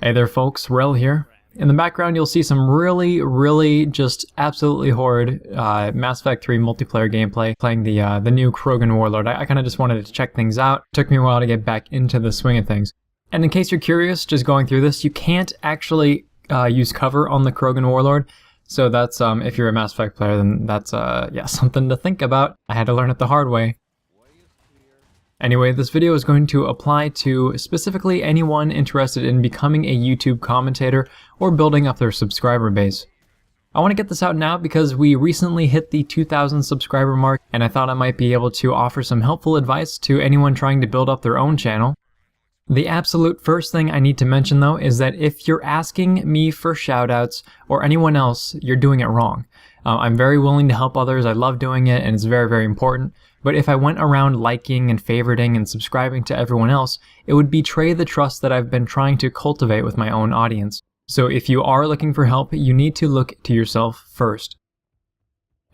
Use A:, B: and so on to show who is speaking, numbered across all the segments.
A: Hey there folks, Rel here. In the background you'll see some really just absolutely horrid Mass Effect 3 multiplayer gameplay playing the new Krogan Warlord. I kind of just wanted to check things out. It took me a while to get back into the swing of things. And in case you're curious, just going through this, you can't actually use cover on the Krogan Warlord. So that's, if you're a Mass Effect player, then that's yeah, something to think about. I had to learn it the hard way. Anyway, this video is going to apply to specifically anyone interested in becoming a YouTube commentator or building up their subscriber base. I want to get this out now because we recently hit the 2,000 subscriber mark, and I thought I might be able to offer some helpful advice to anyone trying to build up their own channel. The absolute first thing I need to mention though is that if you're asking me for shoutouts or anyone else, you're doing it wrong. I'm very willing to help others, I love doing it, and it's very important. But if I went around liking and favoriting and subscribing to everyone else, it would betray the trust that I've been trying to cultivate with my own audience. So if you are looking for help, you need to look to yourself first.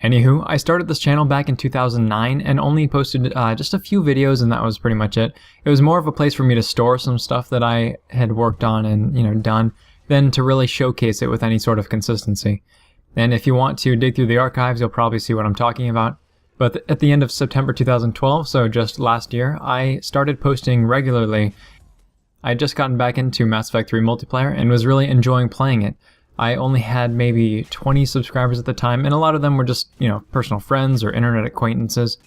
A: Anywho, I started this channel back in 2009 and only posted just a few videos, and that was pretty much it. It was more of a place for me to store some stuff that I had worked on and done than to really showcase it with any sort of consistency. And if you want to dig through the archives, you'll probably see what I'm talking about. But at the end of September 2012, so just last year, I started posting regularly. I had just gotten back into Mass Effect 3 multiplayer and was really enjoying playing it. I only had maybe 20 subscribers at the time, and a lot of them were just, personal friends or internet acquaintances.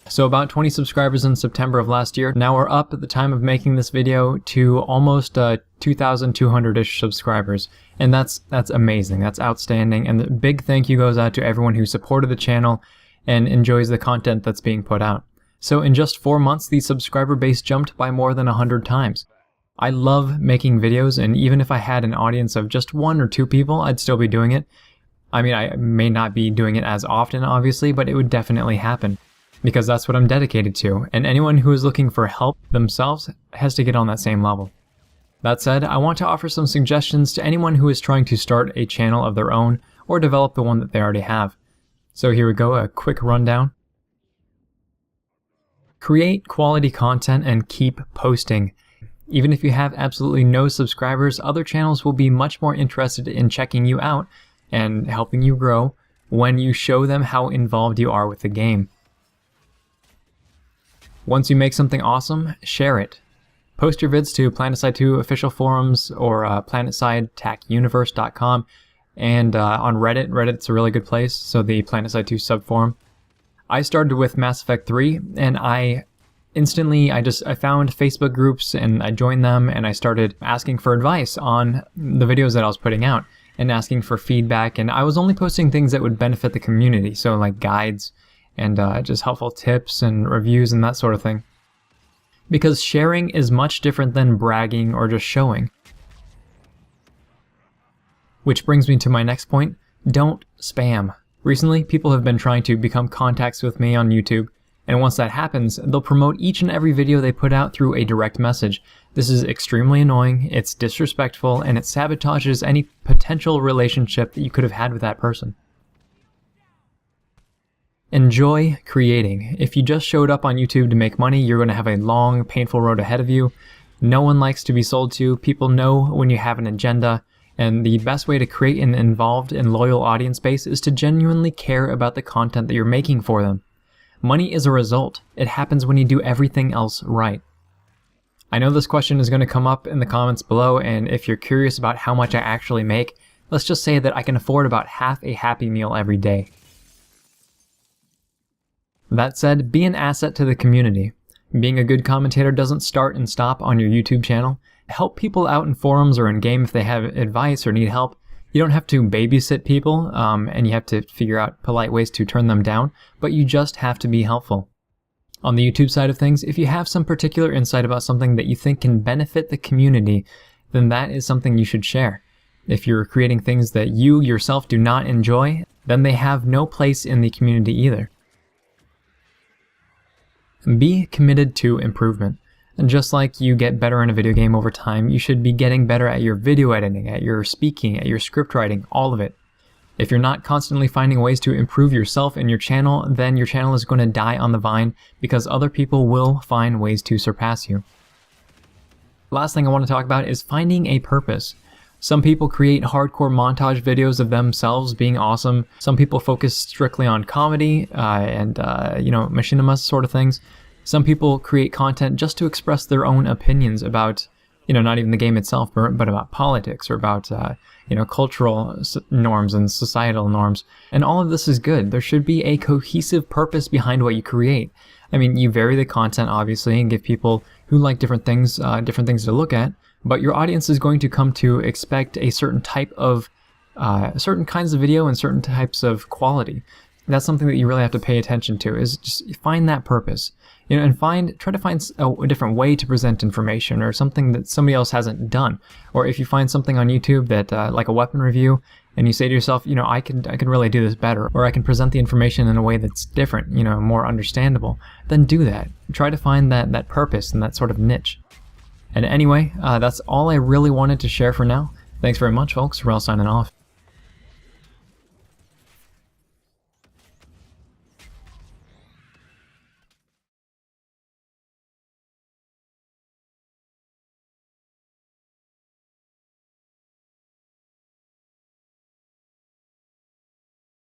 A: So about 20 subscribers in September of last year. Now we're up at the time of making this video to almost 2,200-ish subscribers. And that's amazing, that's outstanding, and the big thank you goes out to everyone who supported the channel and enjoys the content that's being put out. So in just 4 months, the subscriber base jumped by more than 100 times. I love making videos, and even if I had an audience of just 1 or 2 people, I'd still be doing it. I mean, I may not be doing it as often, obviously, but it would definitely happen, because that's what I'm dedicated to, and anyone who is looking for help themselves has to get on that same level. That said, I want to offer some suggestions to anyone who is trying to start a channel of their own or develop the one that they already have. So here we go, a quick rundown. Create quality content and keep posting. Even if you have absolutely no subscribers, other channels will be much more interested in checking you out and helping you grow when you show them how involved you are with the game. Once you make something awesome, share it. Post your vids to PlanetSide 2 official forums or PlanetSide-universe.com, and on Reddit. Reddit's a really good place, so the PlanetSide 2 subforum. I started with Mass Effect 3, and I found Facebook groups and I joined them, and I started asking for advice on the videos that I was putting out and asking for feedback, and I was only posting things that would benefit the community, so like guides and just helpful tips and reviews and that sort of thing. Because sharing is much different than bragging or just showing. Which brings me to my next point, don't spam. Recently, people have been trying to become contacts with me on YouTube, and once that happens, they'll promote each and every video they put out through a direct message. This is extremely annoying, it's disrespectful, and it sabotages any potential relationship that you could have had with that person. Enjoy creating. If you just showed up on YouTube to make money, you're going to have a long, painful road ahead of you. No one likes to be sold to. People know when you have an agenda, and the best way to create an involved and loyal audience base is to genuinely care about the content that you're making for them. Money is a result. It happens when you do everything else right. I know this question is going to come up in the comments below, and if you're curious about how much I actually make, let's just say that I can afford about half a Happy Meal every day. That said, be an asset to the community. Being a good commentator doesn't start and stop on your YouTube channel. Help people out in forums or in-game if they have advice or need help. You don't have to babysit people, and you have to figure out polite ways to turn them down, but you just have to be helpful. On the YouTube side of things, if you have some particular insight about something that you think can benefit the community, then that is something you should share. If you're creating things that you yourself do not enjoy, then they have no place in the community either. Be committed to improvement. And just like you get better in a video game over time, you should be getting better at your video editing, at your speaking, at your script writing, all of it. If you're not constantly finding ways to improve yourself and your channel, then your channel is going to die on the vine because other people will find ways to surpass you. Last thing I want to talk about is finding a purpose. Some people create hardcore montage videos of themselves being awesome. Some people focus strictly on comedy and machinima sort of things. Some people create content just to express their own opinions about, not even the game itself, but about politics or about, cultural norms and societal norms. And all of this is good. There should be a cohesive purpose behind what you create. I mean, you vary the content, obviously, and give people who like different things to look at. But your audience is going to come to expect a certain type of, certain kinds of video and certain types of quality. That's something that you really have to pay attention to, is just find that purpose, and try to find a different way to present information or something that somebody else hasn't done. Or if you find something on YouTube that, like a weapon review, and you say to yourself, I can really do this better, or I can present the information in a way that's different, more understandable, then do that. Try to find that purpose and that sort of niche. And anyway, that's all I really wanted to share for now. Thanks very much, folks. Rel signing off.